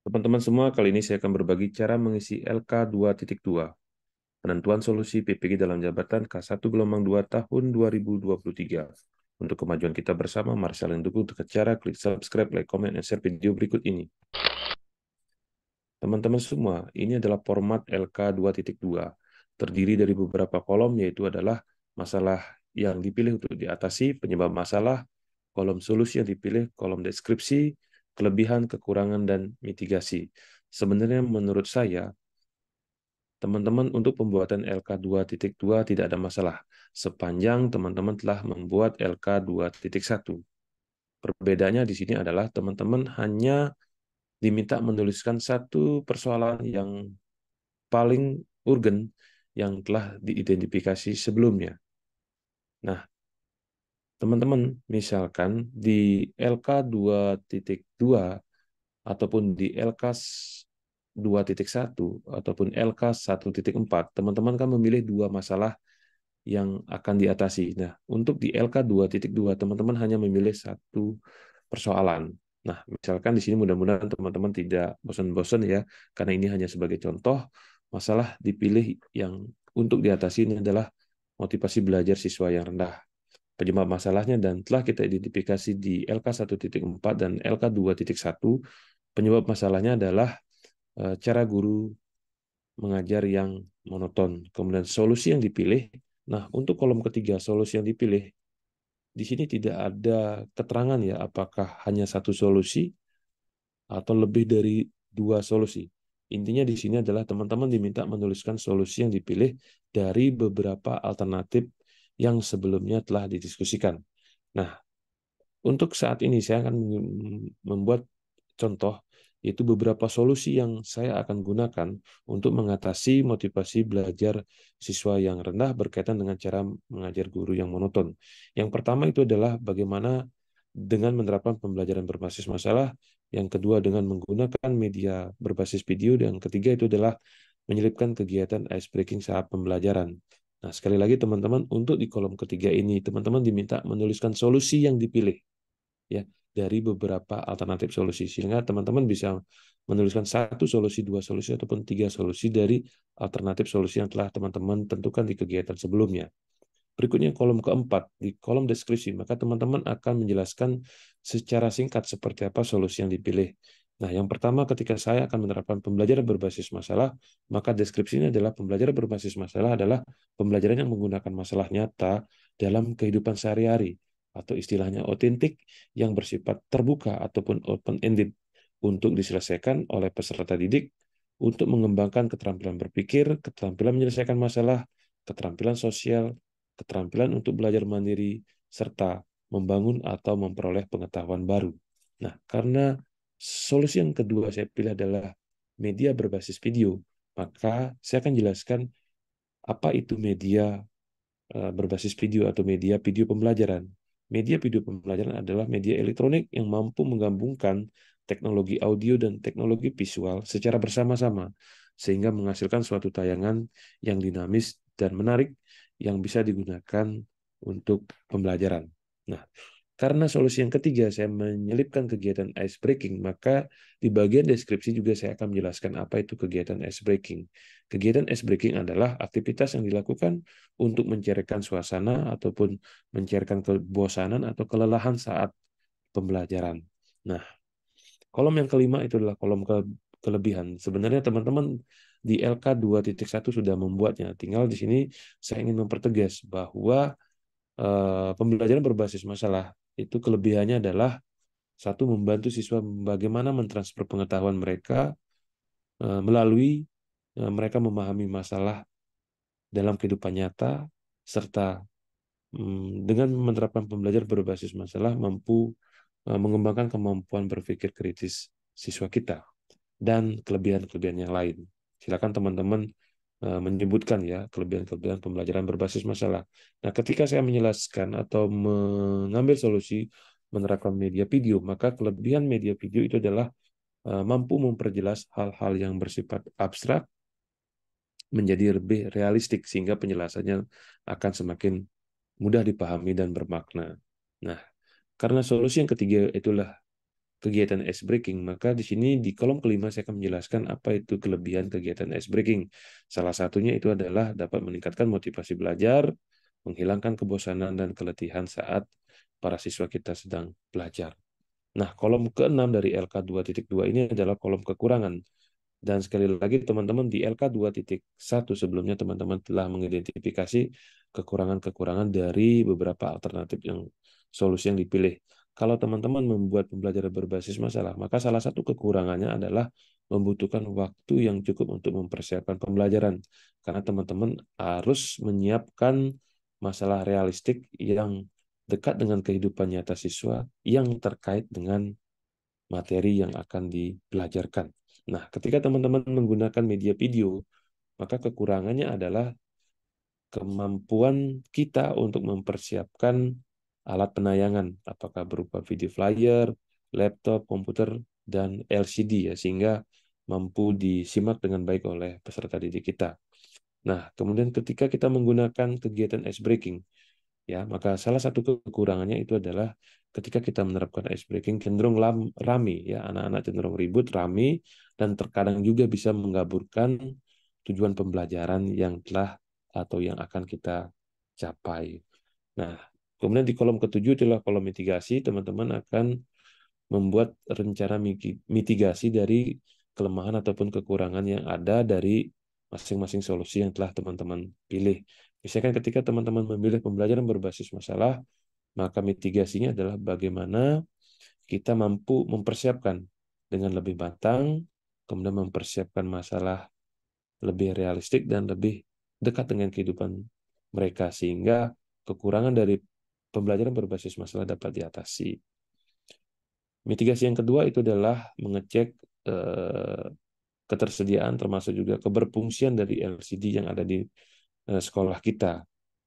Teman-teman semua, kali ini saya akan berbagi cara mengisi LK 2.2, penentuan solusi PPG dalam jabatan K1 gelombang 2 tahun 2023. Untuk kemajuan kita bersama, mari saling dukung dengan cara klik subscribe, like, comment, dan share video berikut ini. Teman-teman semua, ini adalah format LK 2.2. Terdiri dari beberapa kolom, yaitu adalah masalah yang dipilih untuk diatasi, penyebab masalah, kolom solusi yang dipilih, kolom deskripsi, kelebihan, kekurangan, dan mitigasi. Sebenarnya menurut saya, teman-teman untuk pembuatan LK 2.2 tidak ada masalah, sepanjang teman-teman telah membuat LK 2.1. Perbedaannya di sini adalah teman-teman hanya diminta menuliskan satu persoalan yang paling urgen yang telah diidentifikasi sebelumnya. Nah, teman-teman, misalkan di LK 2.2 ataupun di LK 2.1 ataupun LK 1.4, teman-teman kan memilih dua masalah yang akan diatasi. Nah, untuk di LK 2.2, teman-teman hanya memilih satu persoalan. Nah, misalkan di sini mudah-mudahan teman-teman tidak bosan-bosan ya, karena ini hanya sebagai contoh, masalah dipilih yang untuk diatasi ini adalah motivasi belajar siswa yang rendah. Penyebab masalahnya dan telah kita identifikasi di LK 1.4 dan LK 2.1, penyebab masalahnya adalah cara guru mengajar yang monoton. Kemudian solusi yang dipilih. Nah, untuk kolom ketiga, solusi yang dipilih, di sini tidak ada keterangan ya, apakah hanya satu solusi atau lebih dari dua solusi. Intinya di sini adalah teman-teman diminta menuliskan solusi yang dipilih dari beberapa alternatif yang sebelumnya telah didiskusikan. Nah, untuk saat ini saya akan membuat contoh, yaitu beberapa solusi yang saya akan gunakan untuk mengatasi motivasi belajar siswa yang rendah berkaitan dengan cara mengajar guru yang monoton. Yang pertama itu adalah bagaimana dengan menerapkan pembelajaran berbasis masalah, yang kedua dengan menggunakan media berbasis video, dan yang ketiga itu adalah menyelipkan kegiatan ice breaking saat pembelajaran. Nah, sekali lagi teman-teman, untuk di kolom ketiga ini, teman-teman diminta menuliskan solusi yang dipilih ya dari beberapa alternatif solusi, sehingga teman-teman bisa menuliskan satu solusi, dua solusi, ataupun tiga solusi dari alternatif solusi yang telah teman-teman tentukan di kegiatan sebelumnya. Berikutnya kolom keempat, di kolom deskripsi, maka teman-teman akan menjelaskan secara singkat seperti apa solusi yang dipilih. Nah, yang pertama ketika saya akan menerapkan pembelajaran berbasis masalah, maka deskripsinya adalah pembelajaran berbasis masalah adalah pembelajaran yang menggunakan masalah nyata dalam kehidupan sehari-hari, atau istilahnya otentik, yang bersifat terbuka ataupun open-ended untuk diselesaikan oleh peserta didik untuk mengembangkan keterampilan berpikir, keterampilan menyelesaikan masalah, keterampilan sosial, keterampilan untuk belajar mandiri, serta membangun atau memperoleh pengetahuan baru. Nah, karena solusi yang kedua saya pilih adalah media berbasis video, maka saya akan jelaskan apa itu media berbasis video atau media video pembelajaran. Media video pembelajaran adalah media elektronik yang mampu menggabungkan teknologi audio dan teknologi visual secara bersama-sama, sehingga menghasilkan suatu tayangan yang dinamis dan menarik yang bisa digunakan untuk pembelajaran. Nah, karena solusi yang ketiga saya menyelipkan kegiatan ice breaking, maka di bagian deskripsi juga saya akan menjelaskan apa itu kegiatan ice breaking. Kegiatan ice breaking adalah aktivitas yang dilakukan untuk mencairkan suasana ataupun mencairkan kebosanan atau kelelahan saat pembelajaran. Nah, kolom yang kelima itu adalah kolom kelebihan. Sebenarnya teman-teman di LK 2.1 sudah membuatnya. Tinggal di sini saya ingin mempertegas bahwa pembelajaran berbasis masalah itu kelebihannya adalah satu, membantu siswa bagaimana mentransfer pengetahuan mereka melalui mereka memahami masalah dalam kehidupan nyata, serta dengan menerapkan pembelajaran berbasis masalah mampu mengembangkan kemampuan berpikir kritis siswa kita dan kelebihan-kelebihan yang lain. Silakan teman-teman menyebutkan ya kelebihan-kelebihan pembelajaran berbasis masalah. Nah, ketika saya menjelaskan atau mengambil solusi menerapkan media video, maka kelebihan media video itu adalah mampu memperjelas hal-hal yang bersifat abstrak menjadi lebih realistik, sehingga penjelasannya akan semakin mudah dipahami dan bermakna. Nah, karena solusi yang ketiga itulah kegiatan ice breaking, maka di sini di kolom kelima saya akan menjelaskan apa itu kelebihan kegiatan ice breaking. Salah satunya itu adalah dapat meningkatkan motivasi belajar, menghilangkan kebosanan dan keletihan saat para siswa kita sedang belajar. Nah, kolom ke-6 dari LK2.2 ini adalah kolom kekurangan. Dan sekali lagi teman-teman di LK2.1 sebelumnya teman-teman telah mengidentifikasi kekurangan-kekurangan dari beberapa alternatif yang solusi yang dipilih. Kalau teman-teman membuat pembelajaran berbasis masalah, maka salah satu kekurangannya adalah membutuhkan waktu yang cukup untuk mempersiapkan pembelajaran. Karena teman-teman harus menyiapkan masalah realistik yang dekat dengan kehidupan nyata siswa yang terkait dengan materi yang akan dipelajarkan. Nah, ketika teman-teman menggunakan media video, maka kekurangannya adalah kemampuan kita untuk mempersiapkan alat penayangan, apakah berupa video flyer, laptop, komputer, dan LCD, ya, sehingga mampu disimak dengan baik oleh peserta didik kita. Nah, kemudian ketika kita menggunakan kegiatan ice breaking, ya, maka salah satu kekurangannya itu adalah ketika kita menerapkan ice breaking cenderung rame, ya, anak-anak cenderung ribut, rame, dan terkadang juga bisa menggaburkan tujuan pembelajaran yang telah atau yang akan kita capai. Nah, kemudian di kolom ketujuh adalah kolom mitigasi. Teman-teman akan membuat rencana mitigasi dari kelemahan ataupun kekurangan yang ada dari masing-masing solusi yang telah teman-teman pilih. Misalkan ketika teman-teman memilih pembelajaran berbasis masalah, maka mitigasinya adalah bagaimana kita mampu mempersiapkan dengan lebih matang, kemudian mempersiapkan masalah lebih realistik dan lebih dekat dengan kehidupan mereka, sehingga kekurangan dari pembelajaran berbasis masalah dapat diatasi. Mitigasi yang kedua itu adalah mengecek ketersediaan termasuk juga keberfungsian dari LCD yang ada di sekolah kita.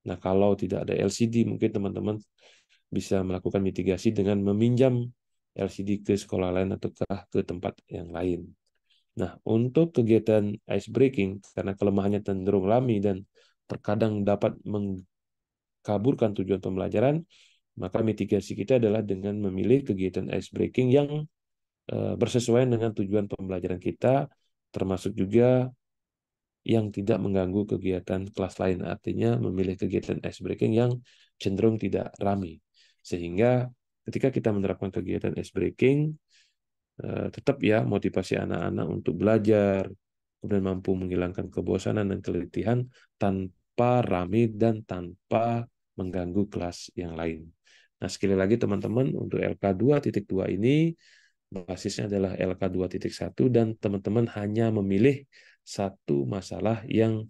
Nah, kalau tidak ada LCD, mungkin teman-teman bisa melakukan mitigasi dengan meminjam LCD ke sekolah lain ataukah ke tempat yang lain. Nah, untuk kegiatan ice breaking, karena kelemahannya cenderung lami dan terkadang dapat mengkaburkan tujuan pembelajaran, maka mitigasi kita adalah dengan memilih kegiatan ice breaking yang bersesuaian dengan tujuan pembelajaran kita, termasuk juga yang tidak mengganggu kegiatan kelas lain. Artinya memilih kegiatan ice breaking yang cenderung tidak ramai. Sehingga ketika kita menerapkan kegiatan ice breaking, tetap ya motivasi anak-anak untuk belajar, kemudian mampu menghilangkan kebosanan dan keletihan tanpa ramai dan tanpa mengganggu kelas yang lain. Nah, sekali lagi teman-teman, untuk LK2.2 ini basisnya adalah LK2.1 dan teman-teman hanya memilih satu masalah yang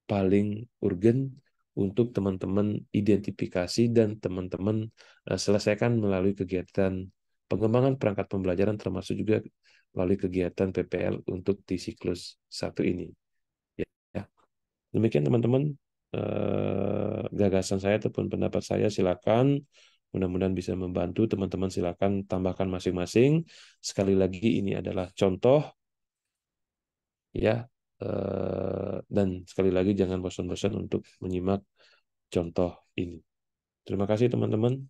paling urgen untuk teman-teman identifikasi dan teman-teman selesaikan melalui kegiatan pengembangan perangkat pembelajaran termasuk juga melalui kegiatan PPL untuk di siklus 1 ini. Ya. Demikian teman-teman gagasan saya ataupun pendapat saya, silakan. Mudah-mudahan bisa membantu teman-teman, silakan tambahkan masing-masing. Sekali lagi ini adalah contoh, ya, dan sekali lagi jangan bosan-bosan untuk menyimak contoh ini. Terima kasih teman-teman.